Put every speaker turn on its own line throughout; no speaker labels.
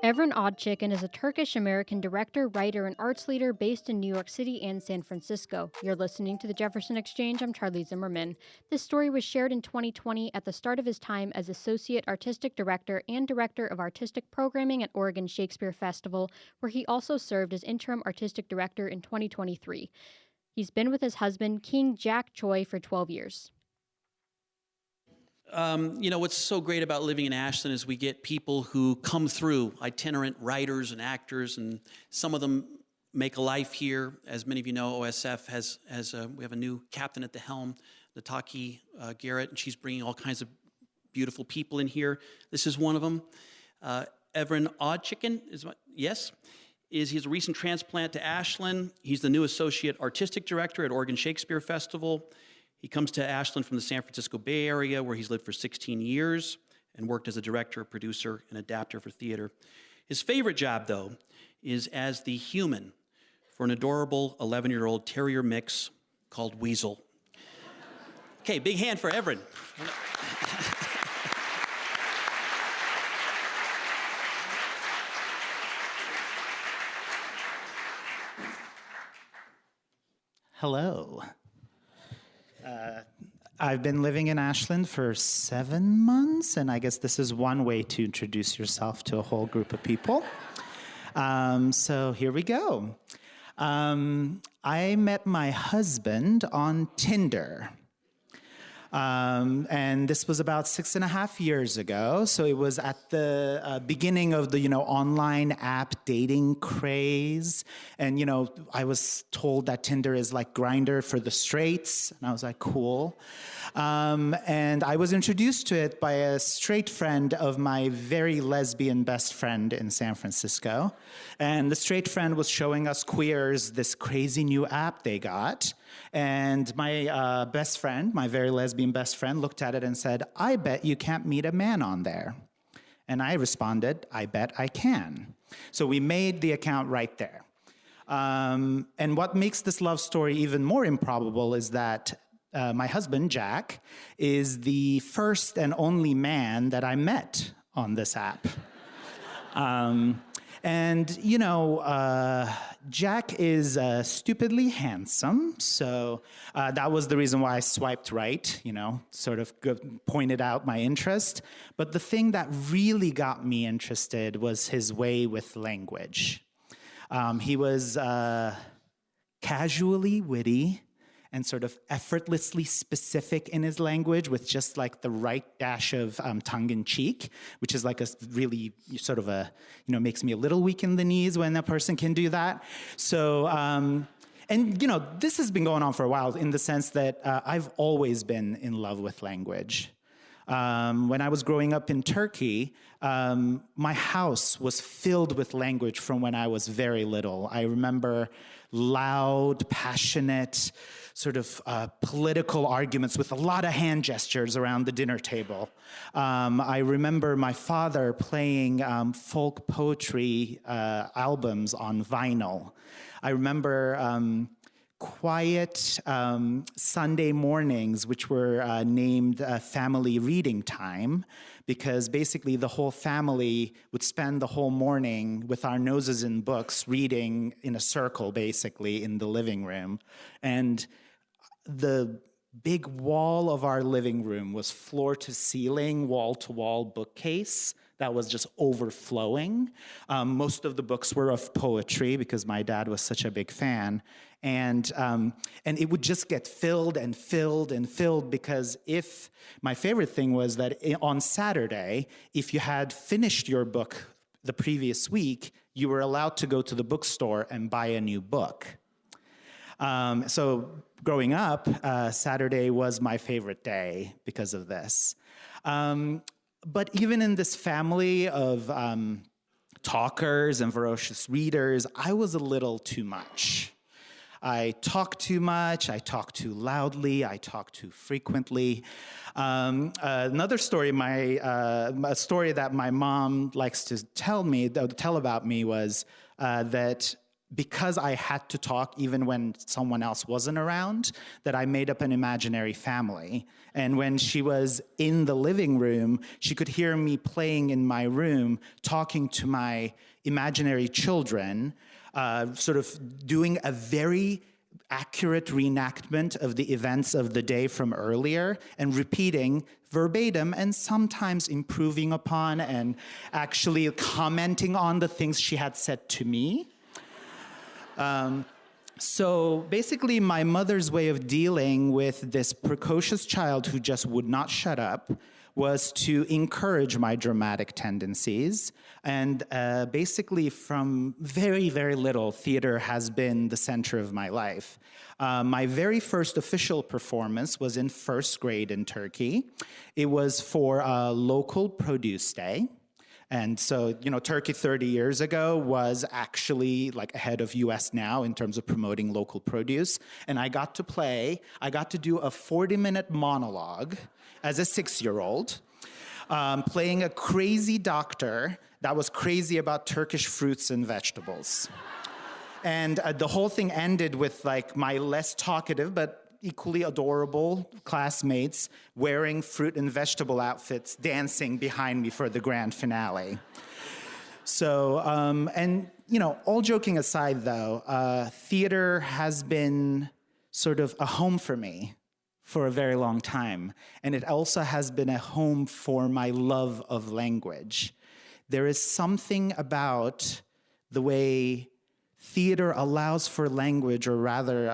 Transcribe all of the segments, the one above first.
Evren Oddchicken is a Turkish-American director, writer, and arts leader based in New York City and San Francisco. You're listening to The Jefferson Exchange. I'm Charlie Zimmerman. This story was shared in 2020 at the start of his time as Associate Artistic Director and Director of Artistic Programming at Oregon Shakespeare Festival, where he also served as Interim Artistic Director in 2023. He's been with his husband, King Jack Choi, for 12 years.
What's so great about living in Ashland is we get people who come through, itinerant writers and actors, and some of them make a life here. As many of you know, OSF we have a new captain at the helm, Nataki Garrett, and she's bringing all kinds of beautiful people in here. This is one of them. Evren Oddchicken he's a recent transplant to Ashland. He's the new Associate Artistic Director at Oregon Shakespeare Festival. He comes to Ashland from the San Francisco Bay Area, where he's lived for 16 years and worked as a director, producer, and adapter for theater. His favorite job, though, is as the human for an adorable 11-year-old terrier mix called Weasel. Okay, big hand for Evren.
Hello. I've been living in Ashland for 7 months, and I guess this is one way to introduce yourself to a whole group of people. So here we go. I met my husband on Tinder. And this was about 6.5 years ago. So it was at the beginning of the, online app dating craze. And, I was told that Tinder is like Grindr for the straights. And I was like, cool. And I was introduced to it by a straight friend of my very lesbian best friend in San Francisco. And the straight friend was showing us queers this crazy new app they got. And my best friend, my very lesbian best friend, looked at it and said, I bet you can't meet a man on there. And I responded, I bet I can. So we made the account right there. And what makes this love story even more improbable is that my husband, Jack, is the first and only man that I met on this app. Jack is stupidly handsome, so that was the reason why I swiped right, sort of pointed out my interest. But the thing that really got me interested was his way with language. He was casually witty and sort of effortlessly specific in his language with just like the right dash of tongue-in-cheek, which is like a really sort of makes me a little weak in the knees when a person can do that. So, this has been going on for a while in the sense that I've always been in love with language. When I was growing up in Turkey, my house was filled with language from when I was very little. I remember loud, passionate, sort of political arguments with a lot of hand gestures around the dinner table. I remember my father playing folk poetry albums on vinyl. I remember quiet Sunday mornings, which were named family reading time, because basically the whole family would spend the whole morning with our noses in books, reading in a circle, basically, in the living room. And the big wall of our living room was floor-to-ceiling, wall-to-wall bookcase that was just overflowing. Most of the books were of poetry because my dad was such a big fan. And it would just get filled and filled and filled because my favorite thing was that on Saturday, if you had finished your book the previous week, you were allowed to go to the bookstore and buy a new book. So growing up, Saturday was my favorite day because of this. But even in this family of talkers and ferocious readers, I was a little too much. I talk too much, I talk too loudly, I talk too frequently. Another story, a story that my mom likes to tell about me was that because I had to talk even when someone else wasn't around, that I made up an imaginary family. And when she was in the living room, she could hear me playing in my room, talking to my imaginary children, sort of doing a very accurate reenactment of the events of the day from earlier and repeating verbatim and sometimes improving upon and actually commenting on the things she had said to me. So basically, my mother's way of dealing with this precocious child who just would not shut up was to encourage my dramatic tendencies. And basically, from very, very little, theater has been the center of my life. My very first official performance was in first grade in Turkey. It was for a local produce day. And so, Turkey 30 years ago was actually like ahead of US now in terms of promoting local produce. And I got to do a 40-minute monologue as a 6-year-old, playing a crazy doctor that was crazy about Turkish fruits and vegetables. And the whole thing ended with like my less talkative, but equally adorable classmates wearing fruit and vegetable outfits dancing behind me for the grand finale. So, all joking aside though, theater has been sort of a home for me for a very long time. And it also has been a home for my love of language. There is something about the way theater allows for language, or rather,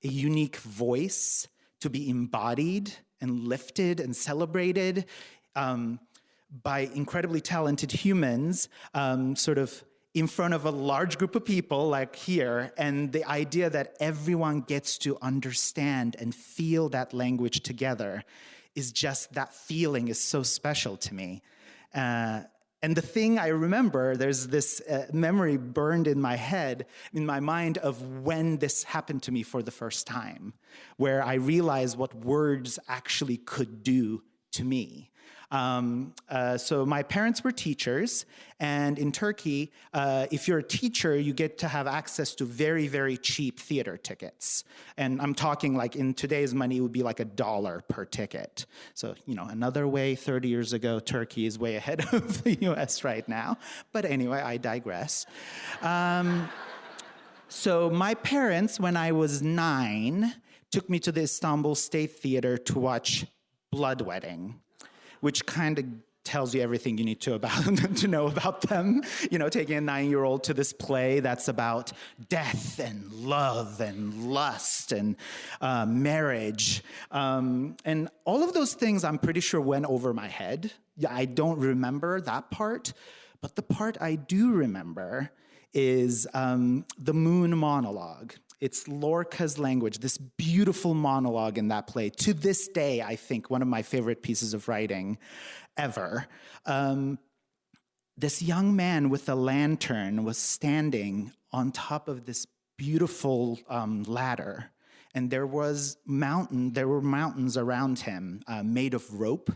a unique voice to be embodied and lifted and celebrated by incredibly talented humans, sort of in front of a large group of people like here, and the idea that everyone gets to understand and feel that language together is just, that feeling is so special to me. And the thing I remember, there's this memory burned in my head, in my mind, of when this happened to me for the first time, where I realized what words actually could do to me. So my parents were teachers, and in Turkey, if you're a teacher, you get to have access to very, very cheap theater tickets. And I'm talking like in today's money, it would be like $1 per ticket. So, another way 30 years ago, Turkey is way ahead of the US right now. But anyway, I digress. So my parents, when I was 9, took me to the Istanbul State Theater to watch Blood Wedding, which kind of tells you everything you need to know about them. Taking a 9-year-old to this play that's about death and love and lust and marriage. And all of those things I'm pretty sure went over my head. Yeah, I don't remember that part. But the part I do remember is the moon monologue. It's Lorca's language, this beautiful monologue in that play. To this day, I think one of my favorite pieces of writing ever. This young man with a lantern was standing on top of this beautiful ladder, and there were mountains around him made of rope.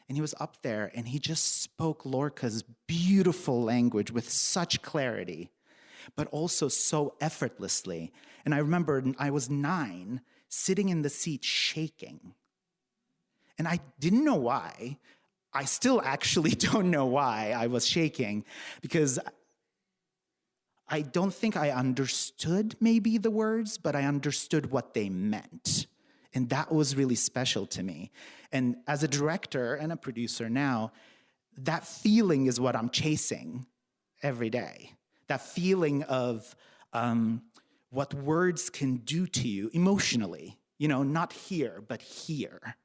And he was up there, and he just spoke Lorca's beautiful language with such clarity, but also so effortlessly. And I remember I was 9, sitting in the seat shaking. And I didn't know why. I still actually don't know why I was shaking, because I don't think I understood maybe the words, but I understood what they meant. And that was really special to me. And as a director and a producer now, that feeling is what I'm chasing every day. That feeling of what words can do to you emotionally, not here, but here.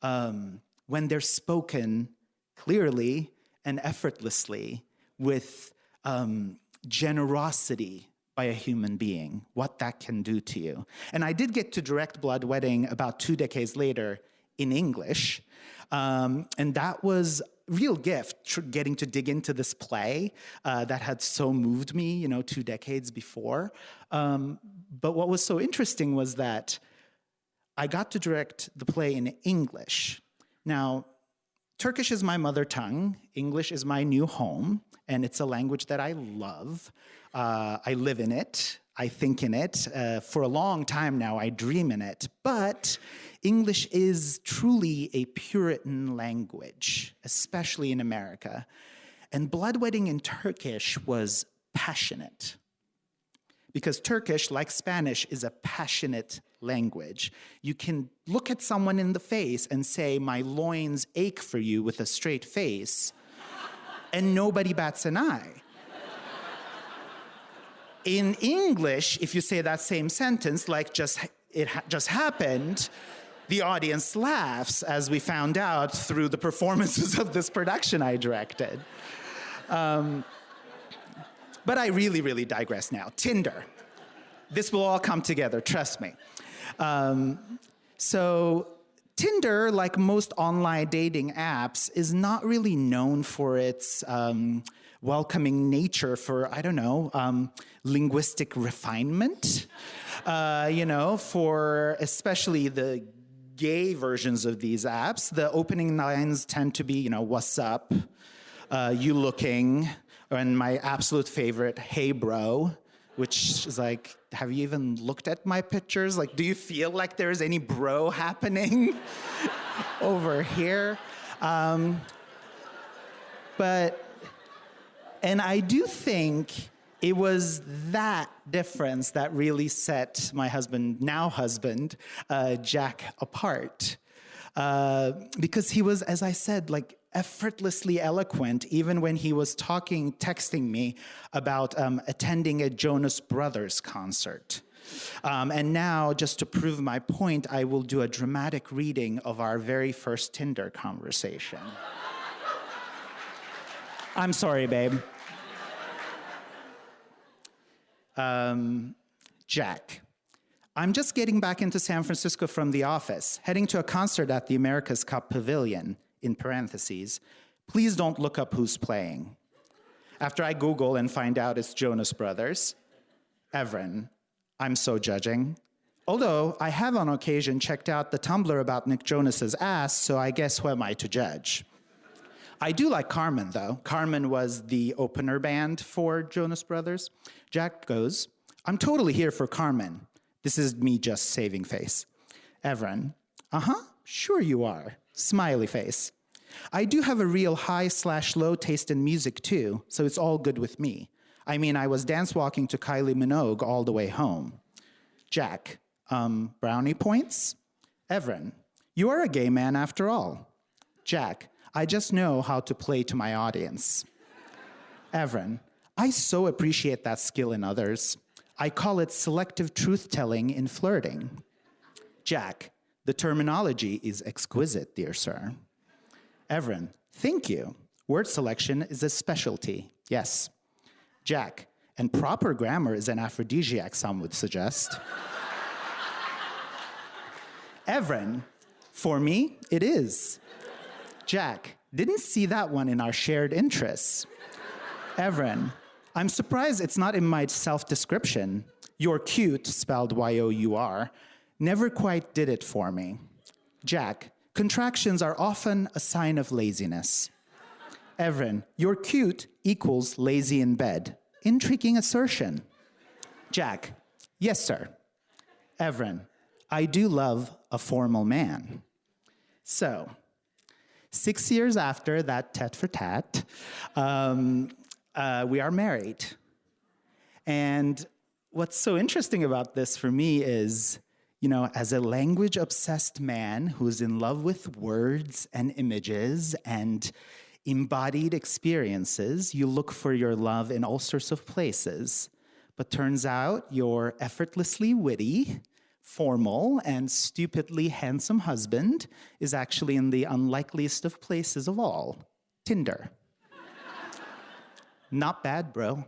When they're spoken clearly and effortlessly with generosity by a human being, what that can do to you. And I did get to direct Blood Wedding about 2 decades later in English. And that was real gift, getting to dig into this play that had so moved me, 2 decades before. But what was so interesting was that I got to direct the play in English. Now, Turkish is my mother tongue. English is my new home. And it's a language that I love. I live in it. I think in it. For a long time now, I dream in it. But English is truly a Puritan language, especially in America. And bloodwedding in Turkish was passionate. Because Turkish, like Spanish, is a passionate language. You can look at someone in the face and say, "My loins ache for you," with a straight face, and nobody bats an eye. In English, if you say that same sentence, like just happened, the audience laughs, as we found out through the performances of this production I directed. But I really, really digress now. Tinder. This will all come together, trust me. So Tinder, like most online dating apps, is not really known for its welcoming nature for, linguistic refinement. For especially the gay versions of these apps, the opening lines tend to be, "What's up? You looking?" And my absolute favorite, "Hey, bro," which is like, have you even looked at my pictures? Like, do you feel like there's any bro happening over here? And I do think it was that difference that really set my now husband, Jack, apart. Because he was, as I said, like, effortlessly eloquent, even when he was texting me about attending a Jonas Brothers concert. And now, just to prove my point, I will do a dramatic reading of our very first Tinder conversation. I'm sorry, babe. Jack, I'm just getting back into San Francisco from the office, heading to a concert at the America's Cup Pavilion. In parentheses, please don't look up who's playing. After I Google and find out it's Jonas Brothers. Evren, I'm so judging. Although I have on occasion checked out the Tumblr about Nick Jonas's ass, so I guess who am I to judge? I do like Carmen, though. Carmen was the opener band for Jonas Brothers. Jack goes, I'm totally here for Carmen. This is me just saving face. Evren, sure you are. Smiley face. I do have a real high/low taste in music too, so it's all good with me. I mean, I was dance walking to Kylie Minogue all the way home. Jack, brownie points? Evren, you are a gay man after all. Jack, I just know how to play to my audience. Evren, I so appreciate that skill in others. I call it selective truth-telling in flirting. Jack, the terminology is exquisite, dear sir. Evren, thank you. Word selection is a specialty, yes. Jack, and proper grammar is an aphrodisiac, some would suggest. Evren, for me, it is. Jack, didn't see that one in our shared interests. Evren, I'm surprised it's not in my self-description. You're cute, spelled Y-O-U-R, never quite did it for me. Jack, contractions are often a sign of laziness. Evren, you're cute equals lazy in bed. Intriguing assertion. Jack, yes, sir. Evren, I do love a formal man. So, 6 years after that tat-for-tat, we are married. And what's so interesting about this for me is, as a language-obsessed man who's in love with words and images and embodied experiences, you look for your love in all sorts of places. But turns out your effortlessly witty, formal, and stupidly handsome husband is actually in the unlikeliest of places of all, Tinder. Not bad, bro.